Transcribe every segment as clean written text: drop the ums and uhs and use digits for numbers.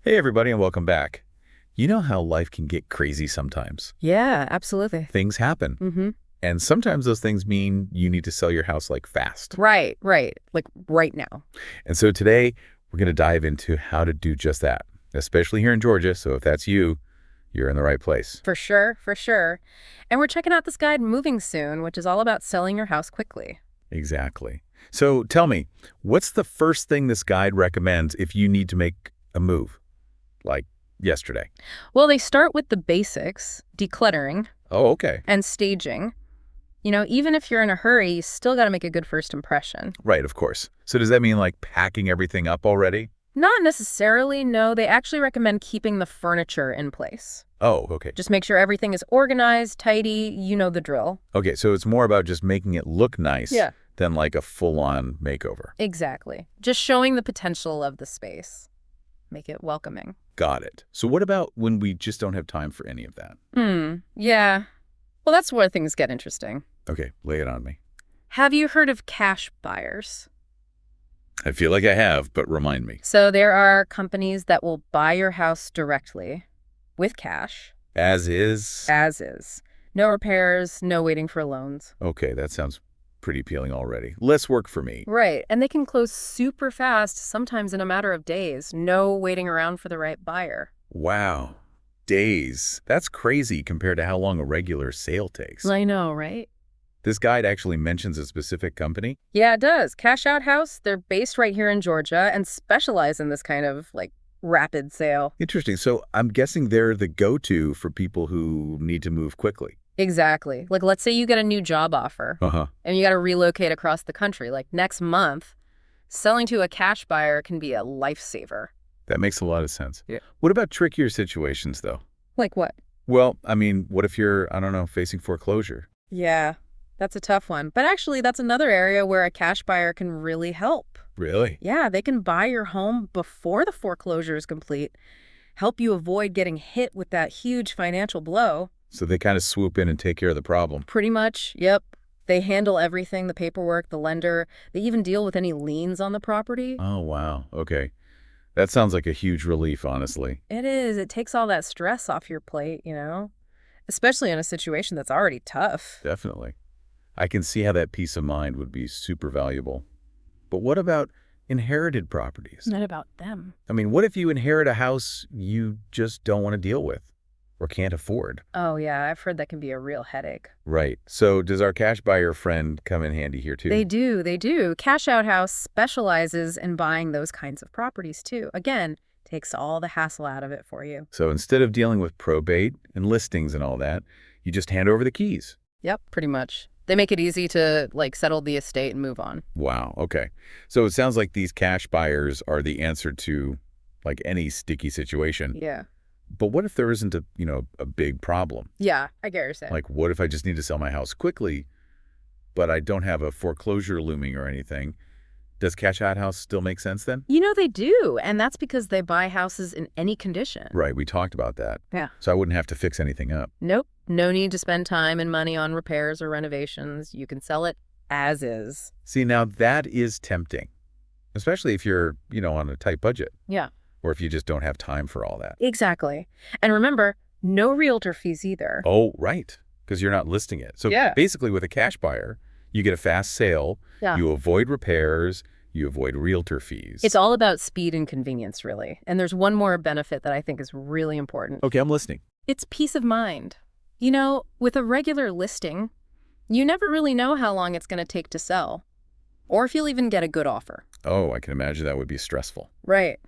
Hey, everybody, and welcome back. You know how life can get crazy sometimes. Yeah, absolutely. Things happen, Mm-hmm. and sometimes those things mean you need to sell your house like fast. Right, right. Like right now. And so today, we're going to dive into how to do just that, especially here in Georgia. So if that's you, you're in the right place. For sure, for sure. And we're checking out this guide Moving Soon, which is all about selling your house quickly. Exactly. So tell me, what's the first thing this guide recommends if you need to make a move, like yesterday? Well, they start with the basics, decluttering Oh, okay. and staging. Even if you're in a hurry, you still got to make a good first impression. Right, of course. So does that mean like packing everything up already? Not necessarily, no. They actually recommend keeping the furniture in place. Oh, okay. Just make sure everything is organized, tidy, you know the drill. Okay, so it's more about just making it look nice Yeah. than like a full-on makeover. Exactly. Just showing the potential of the space. Make it welcoming. Got it. So what about when we just don't have time for any of that? Yeah. Well, that's where things get interesting. Okay, lay it on me. Have you heard of cash buyers? I feel like I have, but remind me. So there are companies that will buy your house directly with cash, As is? as is. No repairs, no waiting for loans. Okay, that sounds pretty appealing already. Less work for me. Right. And they can close super fast, sometimes in a matter of days. No waiting around for the right buyer. Wow. Days. That's crazy compared to how long a regular sale takes. I know, right? This guide actually mentions a specific company? Yeah, it does. Cash Out House, they're based right here in Georgia and specialize in this kind of rapid sale. Interesting. So I'm guessing they're the go-to for people who need to move quickly. Exactly. Like, let's say you get a new job offer Uh-huh. and you got to relocate across the country. Like, next month, selling to a cash buyer can be a lifesaver. That makes a lot of sense. Yeah. What about trickier situations, though? Like what? Well, I mean, what if you're, I don't know, facing foreclosure? Yeah, that's a tough one. But actually, that's another area where a cash buyer can really help. Really? Yeah, they can buy your home before the foreclosure is complete, help you avoid getting hit with that huge financial blow. So they kind of swoop in and take care of the problem. Pretty much, yep. They handle everything, the paperwork, the lender. They even deal with any liens on the property. Oh, wow. Okay. That sounds like a huge relief, honestly. It is. It takes all that stress off your plate, especially in a situation that's already tough. Definitely. I can see how that peace of mind would be super valuable. But what about inherited properties? Not about them. I mean, what if you inherit a house you just don't want to deal with or can't afford? Oh, yeah, I've heard that can be a real headache. Right. So does our cash buyer friend come in handy here, too? They do. They do. Cash Out House specializes in buying those kinds of properties, too. Again, takes all the hassle out of it for you. So instead of dealing with probate and listings and all that, you just hand over the keys. Yep, pretty much. They make it easy to, settle the estate and move on. Wow. Okay. So it sounds like these cash buyers are the answer to like any sticky situation. Yeah. But what if there isn't a big problem? Yeah, I get what you're saying. Like, what if I just need to sell my house quickly, but I don't have a foreclosure looming or anything? Does Cash Out House still make sense then? They do, and that's because they buy houses in any condition. Right. We talked about that. Yeah. So I wouldn't have to fix anything up. Nope. No need to spend time and money on repairs or renovations. You can sell it as is. See, now that is tempting, especially if you're, on a tight budget. Yeah. Or if you just don't have time for all that. Exactly. And remember, no realtor fees either. Oh, right. Because you're not listing it. So Yeah. basically with a cash buyer, you get a fast sale, Yeah. you avoid repairs, you avoid realtor fees. It's all about speed and convenience, really. And there's one more benefit that I think is really important. Okay, I'm listening. It's peace of mind. With a regular listing, you never really know how long it's going to take to sell, or if you'll even get a good offer. Oh, I can imagine that would be stressful. Right.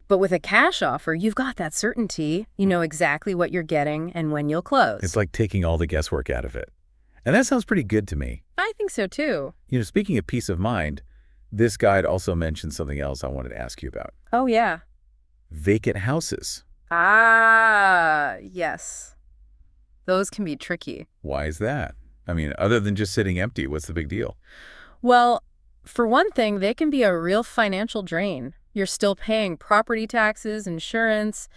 But with a cash offer, you've got that certainty. You know exactly what you're getting and when you'll close. It's like taking all the guesswork out of it. And that sounds pretty good to me. I think so, too. Speaking of peace of mind, this guide also mentioned something else I wanted to ask you about. Oh, yeah. Vacant houses. Ah, yes. Those can be tricky. Why is that? I mean, other than just sitting empty, what's the big deal? Well, for one thing, they can be a real financial drain. You're still paying property taxes, insurance,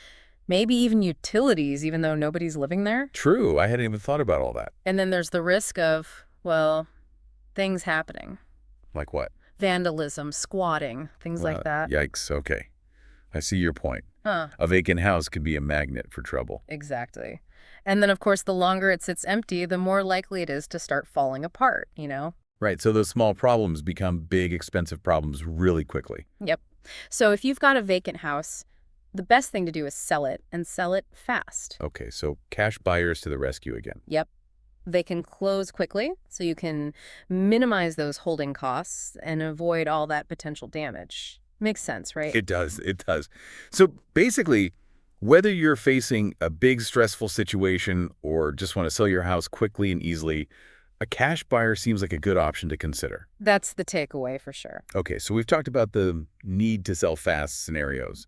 maybe even utilities, even though nobody's living there. True. I hadn't even thought about all that. And then there's the risk of, things happening. Like what? Vandalism, squatting, things like that. Yikes. Okay. I see your point. Huh. A vacant house could be a magnet for trouble. Exactly. And then, of course, the longer it sits empty, the more likely it is to start falling apart, you know? Right, so those small problems become big, expensive problems really quickly. Yep. So if you've got a vacant house, the best thing to do is sell it, and sell it fast. Okay, so cash buyers to the rescue again. Yep. They can close quickly, so you can minimize those holding costs and avoid all that potential damage. Makes sense, right? It does, it does. So basically, whether you're facing a big stressful situation or just want to sell your house quickly and easily, a cash buyer seems like a good option to consider. That's the takeaway for sure. Okay, so we've talked about the need to sell fast scenarios,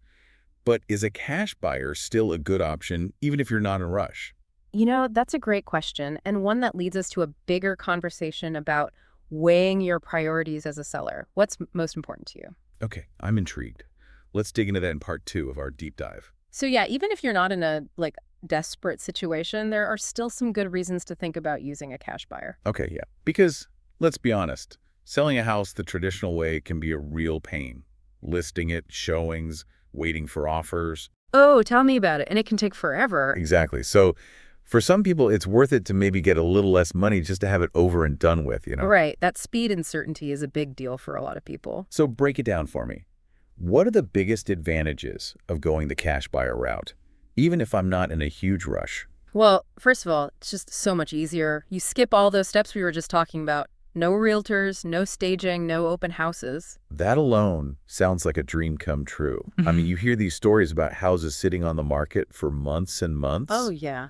but is a cash buyer still a good option even if you're not in a rush? You know, that's a great question, and one that leads us to a bigger conversation about weighing your priorities as a seller. What's most important to you? Okay, I'm intrigued. Let's dig into that in part 2 of our deep dive. So yeah, even if you're not in a desperate situation, there are still some good reasons to think about using a cash buyer. Okay, yeah, because let's be honest, selling a house the traditional way can be a real pain. Listing it, showings, waiting for offers. Oh, tell me about it. And it can take forever. Exactly. So for some people, it's worth it to maybe get a little less money just to have it over and done with, you know? Right. That speed and certainty is a big deal for a lot of people. So break it down for me. What are the biggest advantages of going the cash buyer route, even if I'm not in a huge rush? Well, first of all, it's just so much easier. You skip all those steps we were just talking about. No realtors, no staging, no open houses. That alone sounds like a dream come true. I mean, you hear these stories about houses sitting on the market for months and months. Oh, yeah.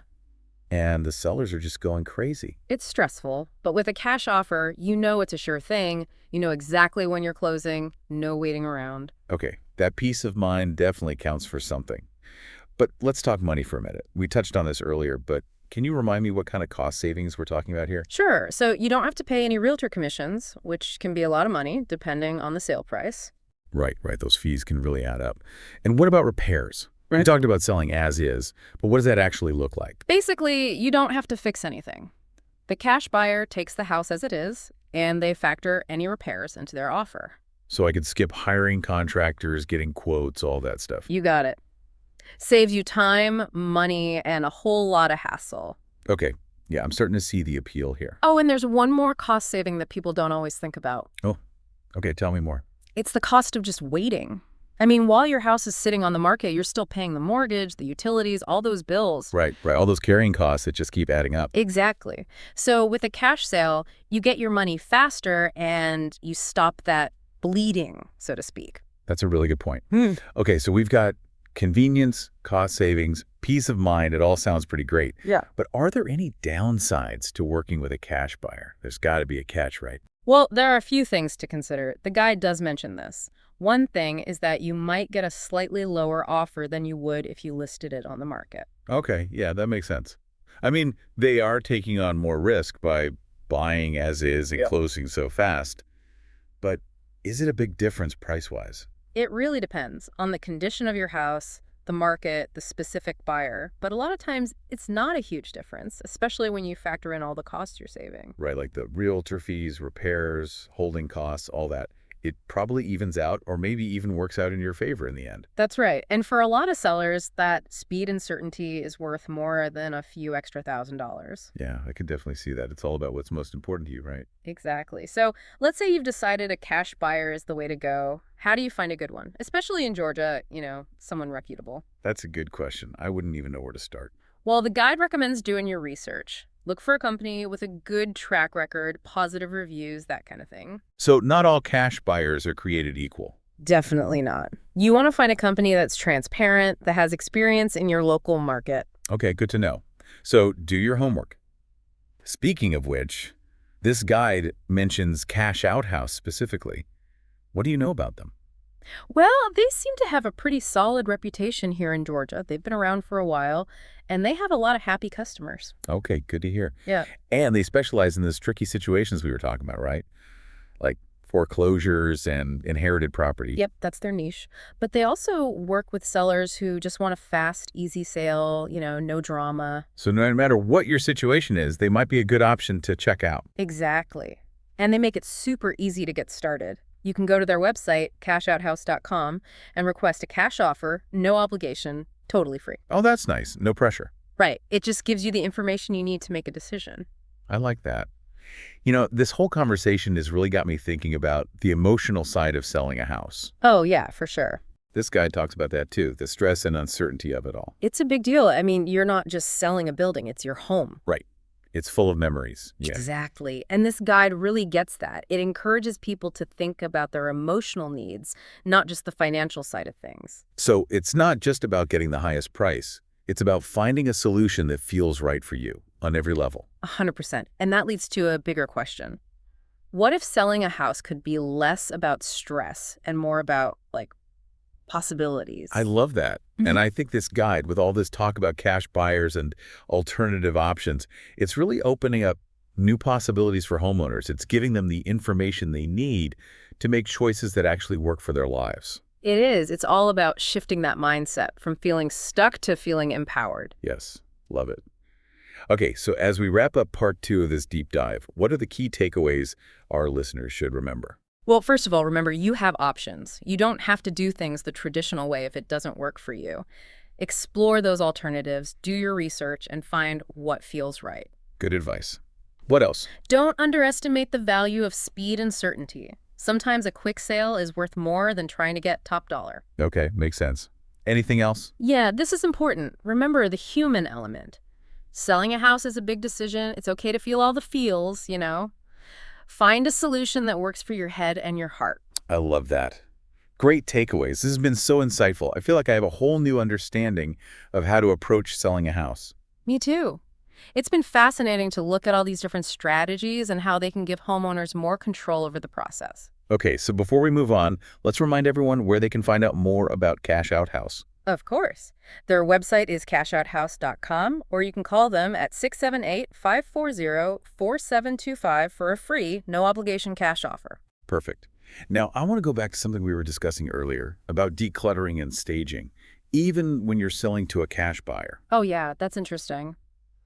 And the sellers are just going crazy. It's stressful, but with a cash offer, you know it's a sure thing. You know exactly when you're closing, no waiting around. Okay, that peace of mind definitely counts for something. But let's talk money for a minute. We touched on this earlier, but can you remind me what kind of cost savings we're talking about here? Sure, so you don't have to pay any realtor commissions, which can be a lot of money depending on the sale price. Right, right. Those fees can really add up. And what about repairs? We talked about selling as is, but what does that actually look like? Basically, you don't have to fix anything. The cash buyer takes the house as it is, and they factor any repairs into their offer. So I could skip hiring contractors, getting quotes, all that stuff. You got it. Saves you time, money, and a whole lot of hassle. Okay, yeah, I'm starting to see the appeal here. Oh, and there's one more cost saving that people don't always think about. Oh, okay, tell me more. It's the cost of just waiting. I mean, while your house is sitting on the market, you're still paying the mortgage, the utilities, all those bills. Right, right. All those carrying costs that just keep adding up. Exactly. So with a cash sale, you get your money faster and you stop that bleeding, so to speak. That's a really good point. Okay, so we've got convenience, cost savings, peace of mind. It all sounds pretty great. Yeah. But are there any downsides to working with a cash buyer? There's got to be a catch, right? Well, there are a few things to consider. The guide does mention this. One thing is that you might get a slightly lower offer than you would if you listed it on the market. Okay, yeah, that makes sense. I mean, they are taking on more risk by buying as is and closing so fast. But is it a big difference price-wise? It really depends on the condition of your house, the market, the specific buyer. But a lot of times, it's not a huge difference, especially when you factor in all the costs you're saving. Right, like the realtor fees, repairs, holding costs, all that. It probably evens out or maybe even works out in your favor in the end. That's right. And for a lot of sellers, that speed and certainty is worth more than a few extra $1,000s. Yeah, I could definitely see that. It's all about what's most important to you, right? Exactly. So let's say you've decided a cash buyer is the way to go. How do you find a good one? Especially in Georgia, someone reputable. That's a good question. I wouldn't even know where to start. Well, the guide recommends doing your research. Look for a company with a good track record, positive reviews, that kind of thing. So not all cash buyers are created equal. Definitely not. You want to find a company that's transparent, that has experience in your local market. Okay, good to know. So do your homework. Speaking of which, this guide mentions Cash Out House specifically. What do you know about them? Well, they seem to have a pretty solid reputation here in Georgia. They've been around for a while, and they have a lot of happy customers. Okay, good to hear. Yeah. And they specialize in those tricky situations we were talking about, right? Like foreclosures and inherited property. Yep, that's their niche. But they also work with sellers who just want a fast, easy sale, no drama. So no matter what your situation is, they might be a good option to check out. Exactly. And they make it super easy to get started. You can go to their website, cashouthouse.com, and request a cash offer, no obligation, totally free. Oh, that's nice. No pressure. Right. It just gives you the information you need to make a decision. I like that. This whole conversation has really got me thinking about the emotional side of selling a house. Oh, yeah, for sure. This guy talks about that too, the stress and uncertainty of it all. It's a big deal. I mean, you're not just selling a building, it's your home. Right. It's full of memories. Yeah. Exactly. And this guide really gets that. It encourages people to think about their emotional needs, not just the financial side of things. So it's not just about getting the highest price. It's about finding a solution that feels right for you on every level. 100%. And that leads to a bigger question. What if selling a house could be less about stress and more about, possibilities? I love that. And I think this guide, with all this talk about cash buyers and alternative options, it's really opening up new possibilities for homeowners. It's giving them the information they need to make choices that actually work for their lives. It is. It's all about shifting that mindset from feeling stuck to feeling empowered. Yes, love it. Okay, so as we wrap up part 2 of this deep dive, what are the key takeaways our listeners should remember? Well, first of all, remember, you have options. You don't have to do things the traditional way if it doesn't work for you. Explore those alternatives, do your research, and find what feels right. Good advice. What else? Don't underestimate the value of speed and certainty. Sometimes a quick sale is worth more than trying to get top dollar. Okay, makes sense. Anything else? Yeah, this is important. Remember the human element. Selling a house is a big decision. It's okay to feel all the feels, Find a solution that works for your head and your heart. I love that. Great takeaways. This has been so insightful. I feel like I have a whole new understanding of how to approach selling a house. Me too. It's been fascinating to look at all these different strategies and how they can give homeowners more control over the process. Okay, so before we move on, let's remind everyone where they can find out more about Cash Out House. Of course. Their website is cashouthouse.com, or you can call them at 678-540-4725 for a free, no-obligation cash offer. Perfect. Now, I want to go back to something we were discussing earlier about decluttering and staging, even when you're selling to a cash buyer. Oh, yeah, that's interesting.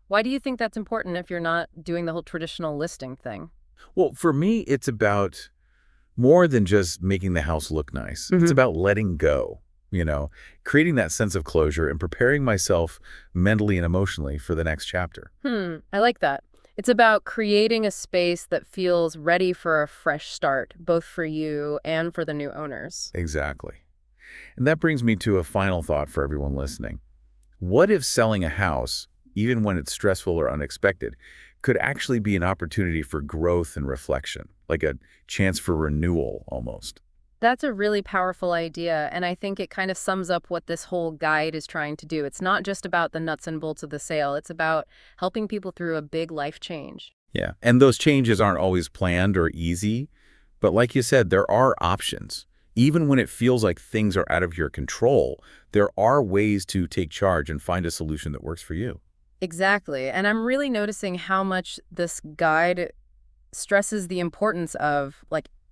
Why do you think that's important if you're not doing the whole traditional listing thing? Well, for me, it's about more than just making the house look nice. It's about letting go. Creating that sense of closure and preparing myself mentally and emotionally for the next chapter. I like that. It's about creating a space that feels ready for a fresh start, both for you and for the new owners. Exactly. And that brings me to a final thought for everyone listening. What if selling a house, even when it's stressful or unexpected, could actually be an opportunity for growth and reflection, like a chance for renewal almost? That's a really powerful idea, and I think it kind of sums up what this whole guide is trying to do. It's not just about the nuts and bolts of the sale. It's about helping people through a big life change. Yeah, and those changes aren't always planned or easy, but like you said, there are options. Even when it feels like things are out of your control, there are ways to take charge and find a solution that works for you. Exactly, and I'm really noticing how much this guide stresses the importance of,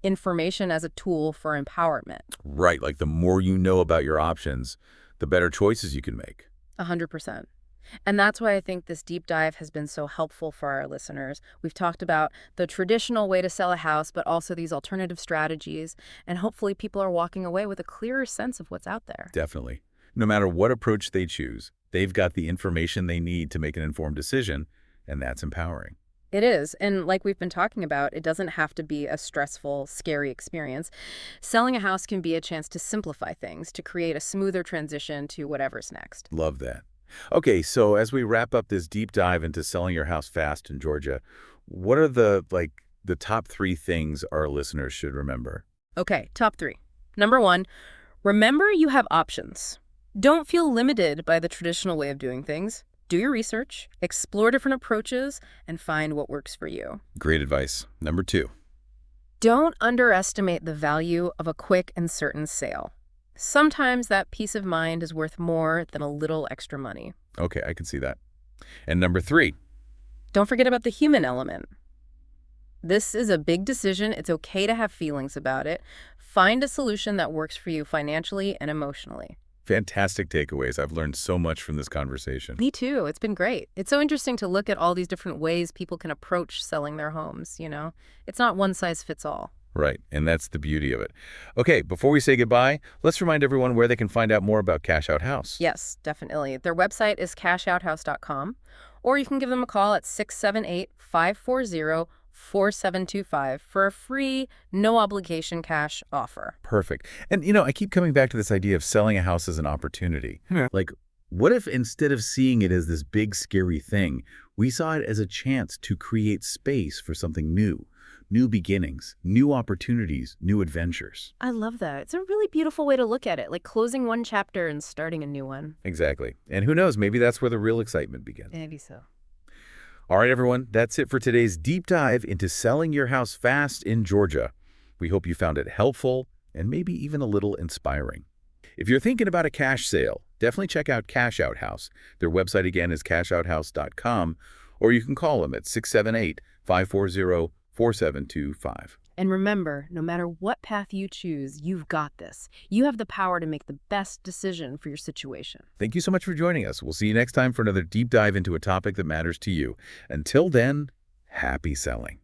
information as a tool for empowerment. Right, like the more you know about your options, the better choices you can make. 100%. And that's why I think this deep dive has been so helpful for our listeners. We've talked about the traditional way to sell a house, but also these alternative strategies, and hopefully people are walking away with a clearer sense of what's out there. Definitely. No matter what approach they choose, they've got the information they need to make an informed decision, and that's empowering. It is. And like we've been talking about, it doesn't have to be a stressful, scary experience. Selling a house can be a chance to simplify things, to create a smoother transition to whatever's next. Love that. Okay, so as we wrap up this deep dive into selling your house fast in Georgia, what are the top 3 things our listeners should remember? Okay, top 3. Number 1, remember you have options. Don't feel limited by the traditional way of doing things. Do your research, explore different approaches, and find what works for you. Great advice. Number 2. Don't underestimate the value of a quick and certain sale. Sometimes that peace of mind is worth more than a little extra money. Okay, I can see that. And number 3. Don't forget about the human element. This is a big decision. It's okay to have feelings about it. Find a solution that works for you financially and emotionally. Fantastic takeaways. I've learned so much from this conversation. Me too. It's been great. It's so interesting to look at all these different ways people can approach selling their homes, It's not one size fits all. Right, and that's the beauty of it. Okay, before we say goodbye, let's remind everyone where they can find out more about Cash Out House. Yes, definitely. Their website is cashouthouse.com, or you can give them a call at 678-540-4725 for a free, no obligation cash offer. Perfect. And, I keep coming back to this idea of selling a house as an opportunity. Yeah. Like, what if instead of seeing it as this big, scary thing, we saw it as a chance to create space for something new? New beginnings, new opportunities, new adventures. I love that. It's a really beautiful way to look at it, like closing one chapter and starting a new one. Exactly. And who knows, maybe that's where the real excitement begins. Maybe so. All right, everyone, that's it for today's deep dive into selling your house fast in Georgia. We hope you found it helpful and maybe even a little inspiring. If you're thinking about a cash sale, definitely check out Cash Out House. Their website again is cashouthouse.com, or you can call them at 678-540-4725. And remember, no matter what path you choose, you've got this. You have the power to make the best decision for your situation. Thank you so much for joining us. We'll see you next time for another deep dive into a topic that matters to you. Until then, happy selling.